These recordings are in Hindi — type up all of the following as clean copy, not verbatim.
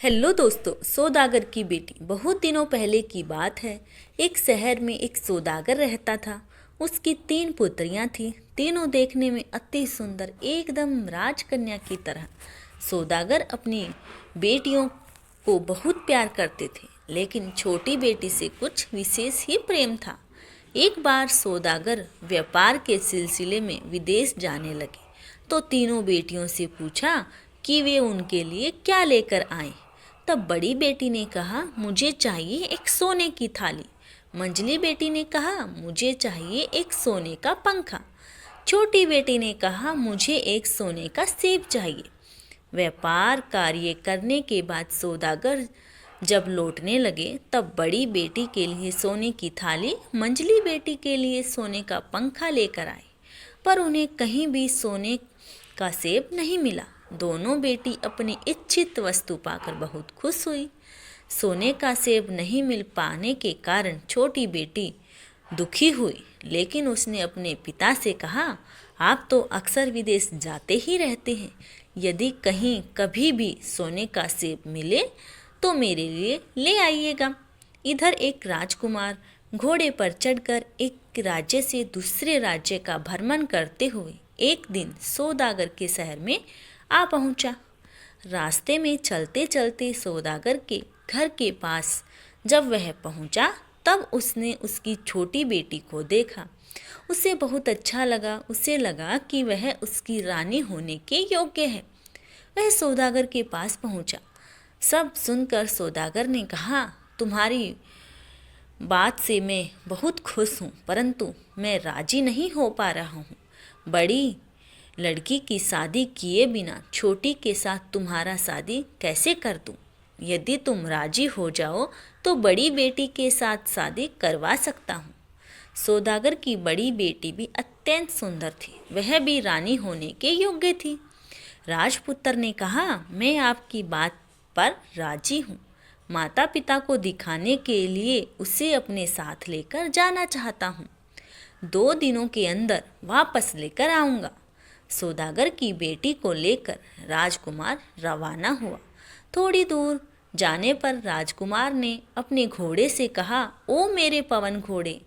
हेलो दोस्तों, सौदागर की बेटी। बहुत दिनों पहले की बात है। एक शहर में एक सौदागर रहता था। उसकी 3 पुत्रियां थीं। तीनों देखने में अति सुंदर, एकदम राजकन्या की तरह। सौदागर अपनी बेटियों को बहुत प्यार करते थे, लेकिन छोटी बेटी से कुछ विशेष ही प्रेम था। एक बार सौदागर व्यापार के सिलसिले में विदेश जाने लगे तो तीनों बेटियों से पूछा कि वे उनके लिए क्या लेकर आएं। तब बड़ी बेटी ने कहा, मुझे चाहिए एक सोने की थाली। मंझली बेटी ने कहा, मुझे चाहिए एक सोने का पंखा। छोटी बेटी ने कहा, मुझे एक सोने का सेब चाहिए। व्यापार कार्य करने के बाद सौदागर जब लौटने लगे तब बड़ी बेटी के लिए सोने की थाली, मंझली बेटी के लिए सोने का पंखा लेकर आए, पर उन्हें कहीं भी सोने का सेब नहीं मिला। दोनों बेटी अपनी इच्छित वस्तु पाकर बहुत खुश हुई। सोने का सेब नहीं मिल पाने के कारण छोटी बेटी दुखी हुई, लेकिन उसने अपने पिता से कहा, आप तो अक्सर विदेश जाते ही रहते हैं। यदि कहीं कभी भी सोने का सेब मिले तो मेरे लिए ले आइएगा। इधर एक राजकुमार घोड़े पर चढ़कर एक राज्य से दूसरे राज्य का भ्रमण करते हुए एक दिन सौदागर के शहर में आ पहुंचा। रास्ते में चलते चलते सौदागर के घर के पास जब वह पहुंचा तब उसने उसकी छोटी बेटी को देखा। उसे बहुत अच्छा लगा। उसे लगा कि वह उसकी रानी होने के योग्य है। वह सौदागर के पास पहुंचा। सब सुनकर सौदागर ने कहा, तुम्हारी बात से मैं बहुत खुश हूँ, परंतु मैं राजी नहीं हो पा रहा हूँ। बड़ी लड़की की शादी किए बिना छोटी के साथ तुम्हारा शादी कैसे कर दूँ? यदि तुम राजी हो जाओ तो बड़ी बेटी के साथ शादी करवा सकता हूँ। सौदागर की बड़ी बेटी भी अत्यंत सुंदर थी। वह भी रानी होने के योग्य थी। राजपुत्र ने कहा, मैं आपकी बात पर राजी हूँ। माता पिता को दिखाने के लिए उसे अपने साथ लेकर जाना चाहता हूँ। 2 दिनों के अंदर वापस लेकर आऊँगा। सौदागर की बेटी को लेकर राजकुमार रवाना हुआ। थोड़ी दूर जाने पर राजकुमार ने अपने घोड़े से कहा, ओ मेरे पवन घोड़े,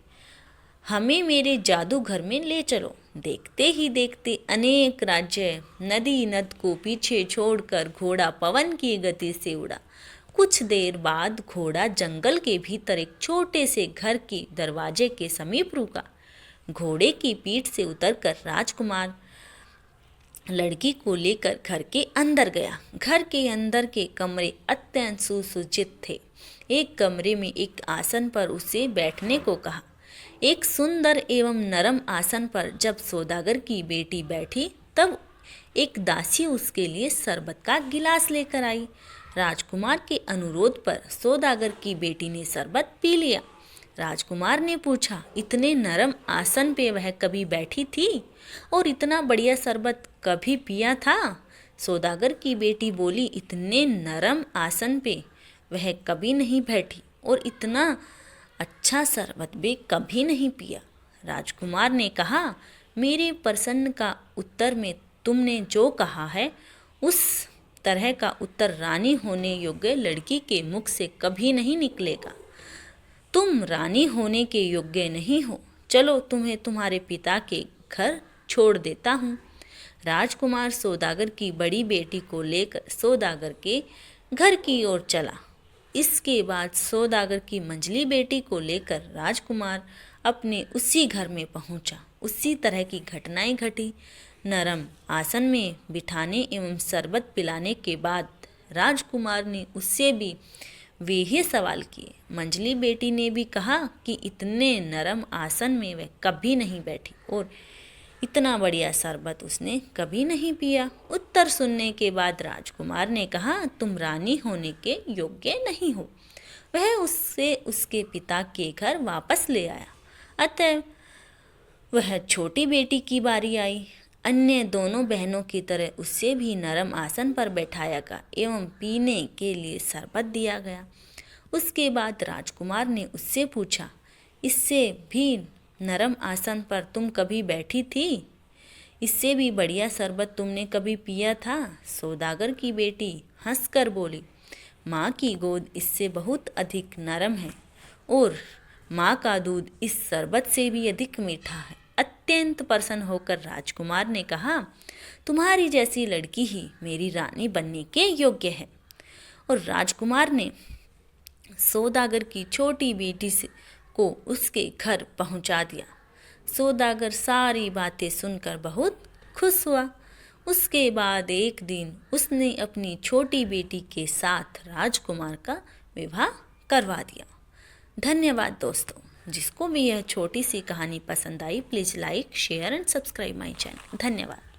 हमें मेरे जादूघर में ले चलो। देखते ही देखते अनेक राज्य, नदी नद को पीछे छोड़कर घोड़ा पवन की गति से उड़ा। कुछ देर बाद घोड़ा जंगल के भीतर एक छोटे से घर के दरवाजे के समीप रुका। घोड़े की पीठ से उतरकर राजकुमार लड़की को लेकर घर के अंदर गया। घर के अंदर के कमरे अत्यंत सुसज्जित थे। एक कमरे में एक आसन पर उसे बैठने को कहा। एक सुंदर एवं नरम आसन पर जब सौदागर की बेटी बैठी तब एक दासी उसके लिए शरबत का गिलास लेकर आई। राजकुमार के अनुरोध पर सौदागर की बेटी ने शरबत पी लिया। राजकुमार ने पूछा, इतने नरम आसन पे वह कभी बैठी थी और इतना बढ़िया शरबत कभी पिया था? सौदागर की बेटी बोली, इतने नरम आसन पे वह कभी नहीं बैठी और इतना अच्छा शरबत भी कभी नहीं पिया। राजकुमार ने कहा, मेरे प्रश्न का उत्तर में तुमने जो कहा है उस तरह का उत्तर रानी होने योग्य लड़की के मुख से कभी नहीं निकलेगा। तुम रानी होने के योग्य नहीं हो। चलो, तुम्हें तुम्हारे पिता के घर छोड़ देता हूँ। राजकुमार सौदागर की बड़ी बेटी को लेकर सौदागर के घर की ओर चला। इसके बाद सौदागर की मंझली बेटी को लेकर राजकुमार अपने उसी घर में पहुंचा। उसी तरह की घटनाएं घटी। नरम आसन में बिठाने एवं शरबत पिलाने के बाद राजकुमार ने उससे भी वे ही सवाल किए। मंझली बेटी ने भी कहा कि इतने नरम आसन में वह कभी नहीं बैठी और इतना बढ़िया शरबत उसने कभी नहीं पिया। उत्तर सुनने के बाद राजकुमार ने कहा, तुम रानी होने के योग्य नहीं हो। वह उससे उसके पिता के घर वापस ले आया। अतः वह छोटी बेटी की बारी आई। अन्य दोनों बहनों की तरह उसे भी नरम आसन पर बैठाया गया एवं पीने के लिए शरबत दिया गया। उसके बाद राजकुमार ने उससे पूछा, इससे भी नरम आसन पर तुम कभी बैठी थी? इससे भी बढ़िया शरबत तुमने कभी पिया था? सौदागर की बेटी हंसकर बोली, माँ की गोद इससे बहुत अधिक नरम है और माँ का दूध इस शरबत से भी अधिक मीठा है। अत्यंत प्रसन्न होकर राजकुमार ने कहा, तुम्हारी जैसी लड़की ही मेरी रानी बनने के योग्य है। और राजकुमार ने सौदागर की छोटी बेटी को उसके घर पहुंचा दिया। सौदागर सारी बातें सुनकर बहुत खुश हुआ। उसके बाद एक दिन उसने अपनी छोटी बेटी के साथ राजकुमार का विवाह करवा दिया। धन्यवाद दोस्तों। जिसको भी यह छोटी सी कहानी पसंद आई, please like, share and subscribe my channel. धन्यवाद।